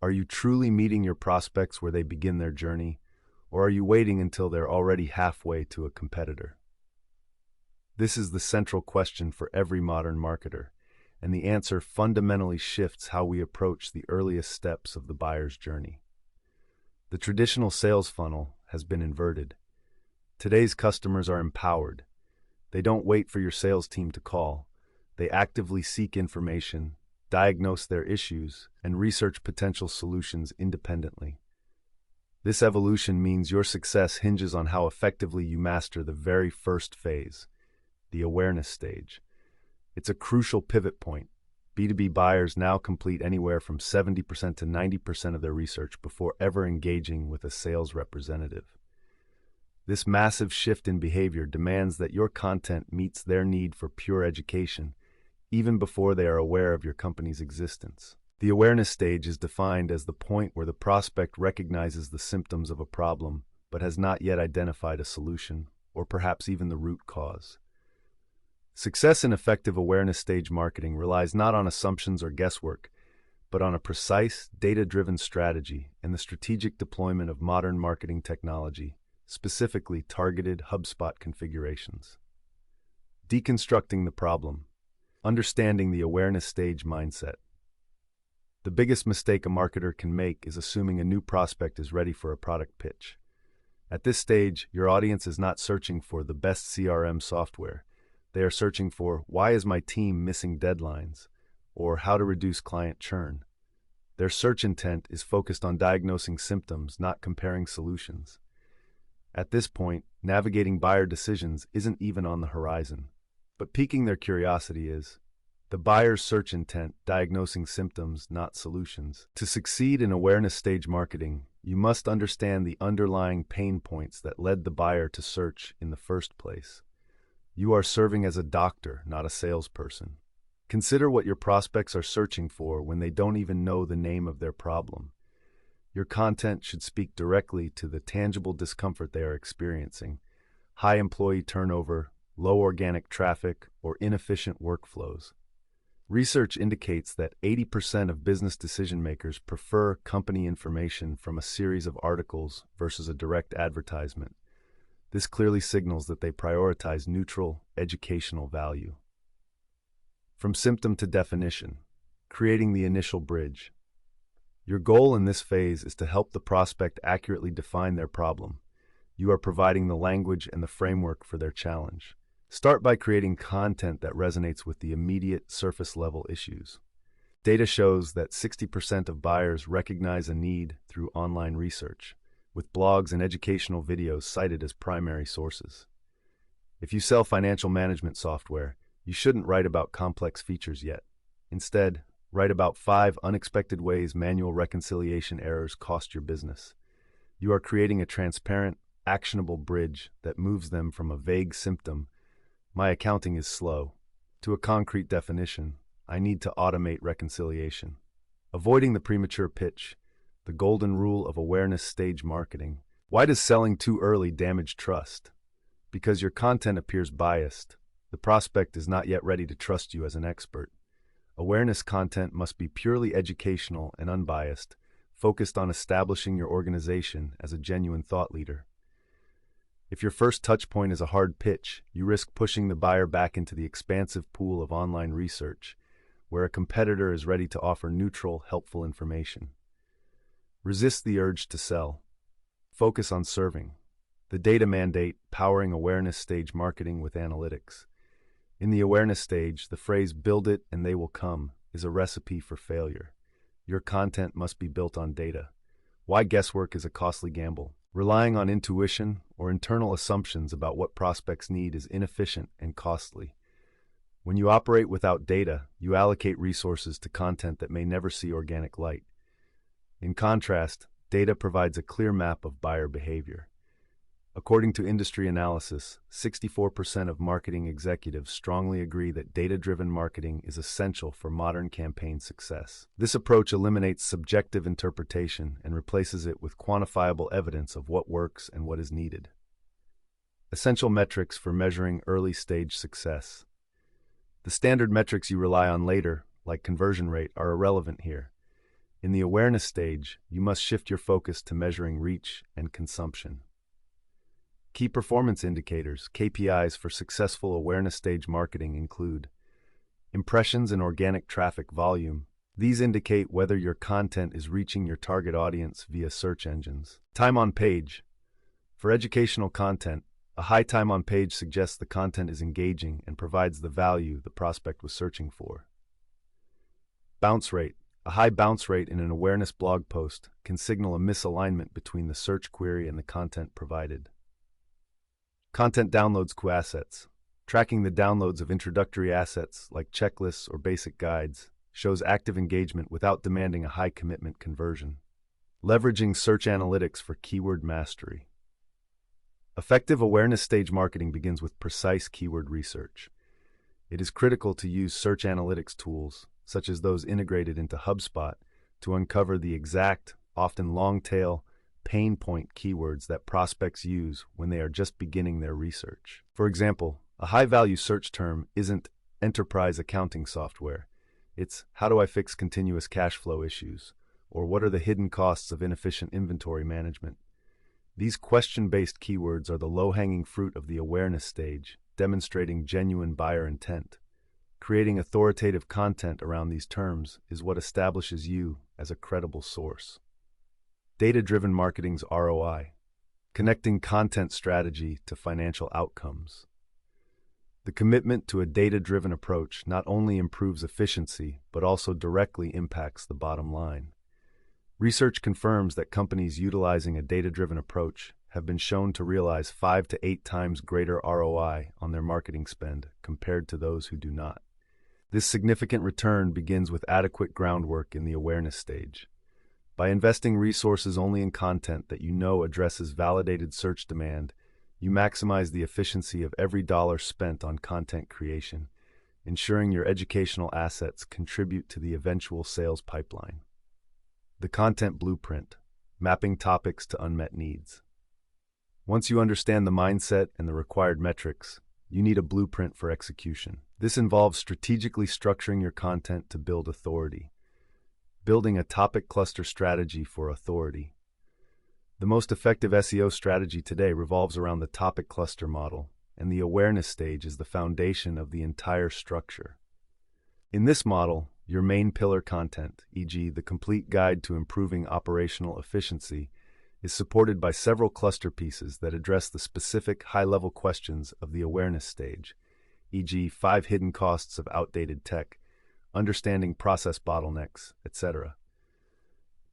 Are you truly meeting your prospects where they begin their journey, or are you waiting until they're already halfway to a competitor? This is the central question for every modern marketer, and the answer fundamentally shifts how we approach the earliest steps of the buyer's journey. The traditional sales funnel has been inverted. Today's customers are empowered. They don't wait for your sales team to call. They actively seek information, diagnose their issues, and research potential solutions independently. This evolution means your success hinges on how effectively you master the very first phase, the awareness stage. It's a crucial pivot point. B2B buyers now complete anywhere from 70% to 90% of their research before ever engaging with a sales representative. This massive shift in behavior demands that your content meets their need for pure education, even before they are aware of your company's existence. The awareness stage is defined as the point where the prospect recognizes the symptoms of a problem, but has not yet identified a solution, or perhaps even the root cause. Success in effective awareness stage marketing relies not on assumptions or guesswork, but on a precise, data-driven strategy and the strategic deployment of modern marketing technology, specifically targeted HubSpot configurations. Deconstructing the problem. Understanding the awareness stage mindset. The biggest mistake a marketer can make is assuming a new prospect is ready for a product pitch. At this stage, your audience is not searching for the best CRM software. They are searching for, why is my team missing deadlines? Or how to reduce client churn. Their search intent is focused on diagnosing symptoms, not comparing solutions. At this point, navigating buyer decisions isn't even on the horizon. But piquing their curiosity is. The buyer's search intent, diagnosing symptoms, not solutions. To succeed in awareness stage marketing, you must understand the underlying pain points that led the buyer to search in the first place. You are serving as a doctor, not a salesperson. Consider what your prospects are searching for when they don't even know the name of their problem. Your content should speak directly to the tangible discomfort they are experiencing: high employee turnover, low organic traffic, or inefficient workflows. Research indicates that 80% of business decision-makers prefer company information from a series of articles versus a direct advertisement. This clearly signals that they prioritize neutral, educational value. From symptom to definition, creating the initial bridge. Your goal in this phase is to help the prospect accurately define their problem. You are providing the language and the framework for their challenge. Start by creating content that resonates with the immediate surface-level issues. Data shows that 60% of buyers recognize a need through online research, with blogs and educational videos cited as primary sources. If you sell financial management software, you shouldn't write about complex features yet. Instead, write about 5 unexpected ways manual reconciliation errors cost your business. You are creating a transparent, actionable bridge that moves them from a vague symptom, "My accounting is slow," to a concrete definition, "I need to automate reconciliation." Avoiding the premature pitch, the golden rule of awareness stage marketing. Why does selling too early damage trust? Because your content appears biased. The prospect is not yet ready to trust you as an expert. Awareness content must be purely educational and unbiased, focused on establishing your organization as a genuine thought leader. If your first touchpoint is a hard pitch, you risk pushing the buyer back into the expansive pool of online research, where a competitor is ready to offer neutral, helpful information. Resist the urge to sell. Focus on serving. The data mandate, powering awareness stage marketing with analytics. In the awareness stage, the phrase "build it and they will come" is a recipe for failure. Your content must be built on data. Why guesswork is a costly gamble. Relying on intuition or internal assumptions about what prospects need is inefficient and costly. When you operate without data, you allocate resources to content that may never see organic light. In contrast, data provides a clear map of buyer behavior. According to industry analysis, 64% of marketing executives strongly agree that data-driven marketing is essential for modern campaign success. This approach eliminates subjective interpretation and replaces it with quantifiable evidence of what works and what is needed. Essential metrics for measuring early-stage success. The standard metrics you rely on later, like conversion rate, are irrelevant here. In the awareness stage, you must shift your focus to measuring reach and consumption. Key performance indicators, KPIs for successful awareness stage marketing include impressions and organic traffic volume. These indicate whether your content is reaching your target audience via search engines. Time on page. For educational content, a high time on page suggests the content is engaging and provides the value the prospect was searching for. Bounce rate. A high bounce rate in an awareness blog post can signal a misalignment between the search query and the content provided. Content downloads assets. Tracking the downloads of introductory assets like checklists or basic guides shows active engagement without demanding a high commitment conversion. Leveraging search analytics for keyword mastery. Effective awareness stage marketing begins with precise keyword research. It is critical to use search analytics tools, such as those integrated into HubSpot, to uncover the exact, often long-tail, pain point keywords that prospects use when they are just beginning their research. For example, a high-value search term isn't enterprise accounting software. It's how do I fix continuous cash flow issues, or what are the hidden costs of inefficient inventory management. These question-based keywords are the low-hanging fruit of the awareness stage, demonstrating genuine buyer intent. Creating authoritative content around these terms is what establishes you as a credible source. Data-driven marketing's ROI. Connecting content strategy to financial outcomes. The commitment to a data-driven approach not only improves efficiency, but also directly impacts the bottom line. Research confirms that companies utilizing a data-driven approach have been shown to realize 5 to 8 times greater ROI on their marketing spend compared to those who do not. This significant return begins with adequate groundwork in the awareness stage. By investing resources only in content that you know addresses validated search demand, you maximize the efficiency of every dollar spent on content creation, ensuring your educational assets contribute to the eventual sales pipeline. The content blueprint, mapping topics to unmet needs. Once you understand the mindset and the required metrics, you need a blueprint for execution. This involves strategically structuring your content to build authority. Building a topic cluster strategy for authority. The most effective SEO strategy today revolves around the topic cluster model, and the awareness stage is the foundation of the entire structure. In this model, your main pillar content, e.g., the complete guide to improving operational efficiency, is supported by several cluster pieces that address the specific high-level questions of the awareness stage, e.g., 5 hidden costs of outdated tech, understanding process bottlenecks, etc.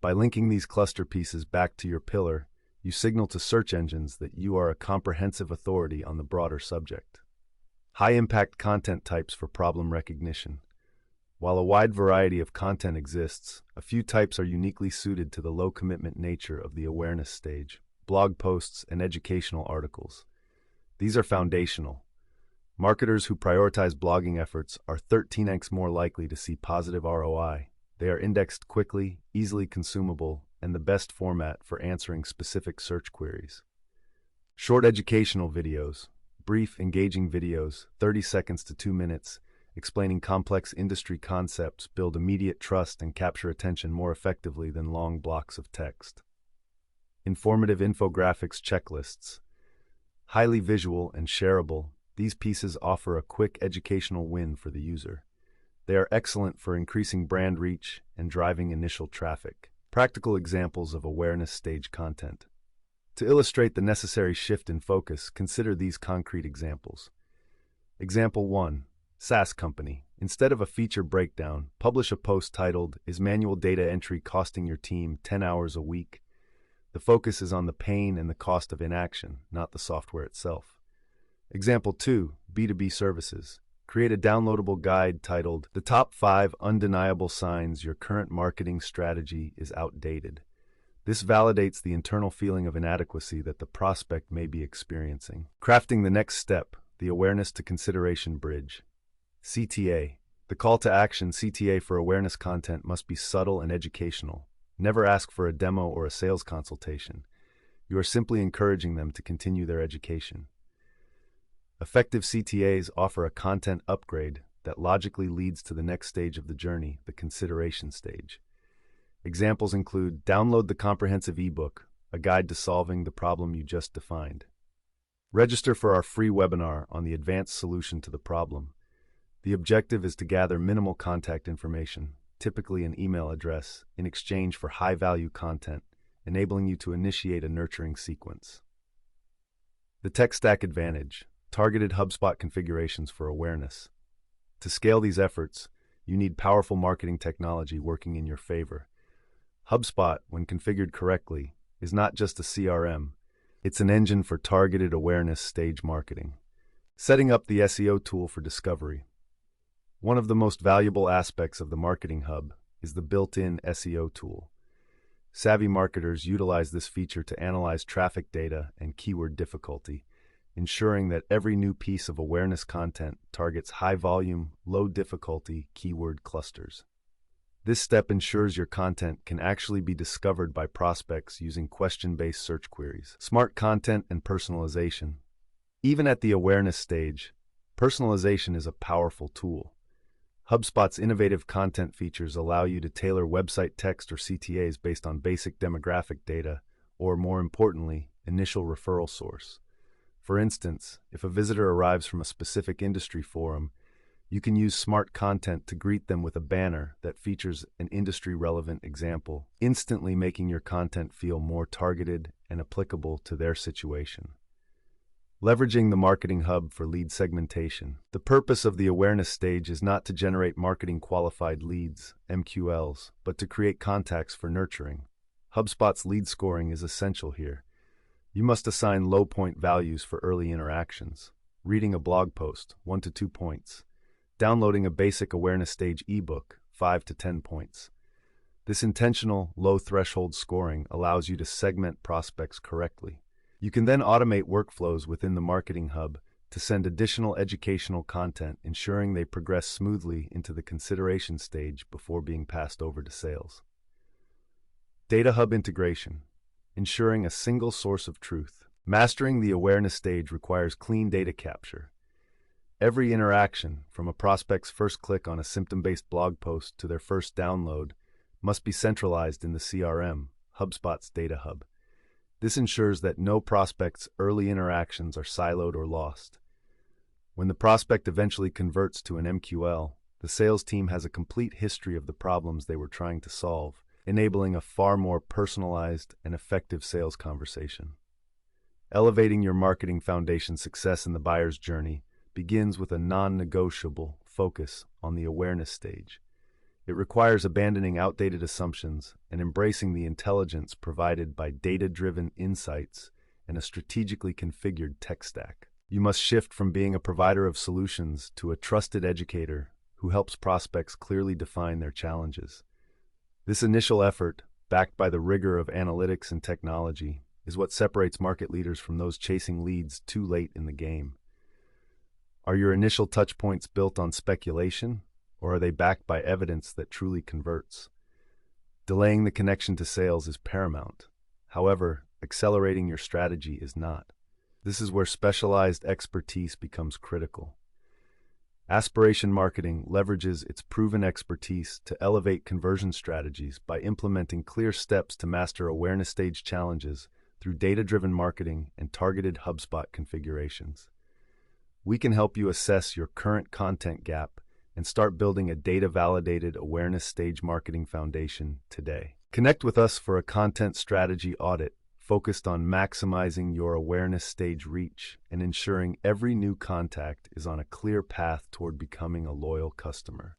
By linking these cluster pieces back to your pillar, you signal to search engines that you are a comprehensive authority on the broader subject. High-impact content types for problem recognition. While a wide variety of content exists, a few types are uniquely suited to the low-commitment nature of the awareness stage: blog posts and educational articles. These are foundational. Marketers who prioritize blogging efforts are 13x more likely to see positive ROI. They are indexed quickly, easily consumable, and the best format for answering specific search queries. Short educational videos, brief, engaging videos, 30 seconds to 2 minutes, explaining complex industry concepts build immediate trust and capture attention more effectively than long blocks of text. Informative infographics checklists. Highly visual and shareable, these pieces offer a quick educational win for the user. They are excellent for increasing brand reach and driving initial traffic. Practical examples of awareness stage content. To illustrate the necessary shift in focus, consider these concrete examples. Example 1. SaaS company. Instead of a feature breakdown, publish a post titled, "Is manual data entry costing your team 10 hours a week?" The focus is on the pain and the cost of inaction, not the software itself. Example 2. B2B services. Create a downloadable guide titled, "The Top 5 Undeniable Signs Your Current Marketing Strategy is Outdated." This validates the internal feeling of inadequacy that the prospect may be experiencing. Crafting the next step, the awareness to consideration bridge. CTA. The call to action CTA for awareness content must be subtle and educational. Never ask for a demo or a sales consultation. You are simply encouraging them to continue their education. Effective CTAs offer a content upgrade that logically leads to the next stage of the journey, the consideration stage. Examples include download the comprehensive ebook, a guide to solving the problem you just defined. Register for our free webinar on the advanced solution to the problem. The objective is to gather minimal contact information, typically an email address, in exchange for high-value content, enabling you to initiate a nurturing sequence. The Tech Stack Advantage, targeted HubSpot configurations for awareness. To scale these efforts, you need powerful marketing technology working in your favor. HubSpot, when configured correctly, is not just a CRM, it's an engine for targeted awareness stage marketing. Setting up the SEO tool for discovery. One of the most valuable aspects of the Marketing Hub is the built-in SEO tool. Savvy marketers utilize this feature to analyze traffic data and keyword difficulty, ensuring that every new piece of awareness content targets high-volume, low-difficulty keyword clusters. This step ensures your content can actually be discovered by prospects using question-based search queries. Smart content and personalization. Even at the awareness stage, personalization is a powerful tool. HubSpot's innovative content features allow you to tailor website text or CTAs based on basic demographic data, or more importantly, initial referral source. For instance, if a visitor arrives from a specific industry forum, you can use smart content to greet them with a banner that features an industry-relevant example, instantly making your content feel more targeted and applicable to their situation. Leveraging the Marketing Hub for lead segmentation. The purpose of the awareness stage is not to generate marketing qualified leads, MQLs, but to create contacts for nurturing. HubSpot's lead scoring is essential here. You must assign low point values for early interactions. Reading a blog post, 1 to 2 points. Downloading a basic awareness stage ebook, 5 to 10 points. This intentional, low threshold scoring allows you to segment prospects correctly. You can then automate workflows within the Marketing Hub to send additional educational content, ensuring they progress smoothly into the consideration stage before being passed over to sales. Data Hub integration, ensuring a single source of truth. Mastering the awareness stage requires clean data capture. Every interaction, from a prospect's first click on a symptom-based blog post to their first download, must be centralized in the CRM, HubSpot's Data Hub. This ensures that no prospect's early interactions are siloed or lost. When the prospect eventually converts to an MQL, the sales team has a complete history of the problems they were trying to solve, enabling a far more personalized and effective sales conversation. Elevating your marketing foundation's success in the buyer's journey begins with a non-negotiable focus on the awareness stage. It requires abandoning outdated assumptions and embracing the intelligence provided by data-driven insights and a strategically configured tech stack. You must shift from being a provider of solutions to a trusted educator who helps prospects clearly define their challenges. This initial effort, backed by the rigor of analytics and technology, is what separates market leaders from those chasing leads too late in the game. Are your initial touchpoints built on speculation, or are they backed by evidence that truly converts? Delaying the connection to sales is paramount. However, accelerating your strategy is not. This is where specialized expertise becomes critical. Aspiration Marketing leverages its proven expertise to elevate conversion strategies by implementing clear steps to master awareness stage challenges through data-driven marketing and targeted HubSpot configurations. We can help you assess your current content gap and start building a data-validated awareness stage marketing foundation today. Connect with us for a content strategy audit focused on maximizing your awareness stage reach and ensuring every new contact is on a clear path toward becoming a loyal customer.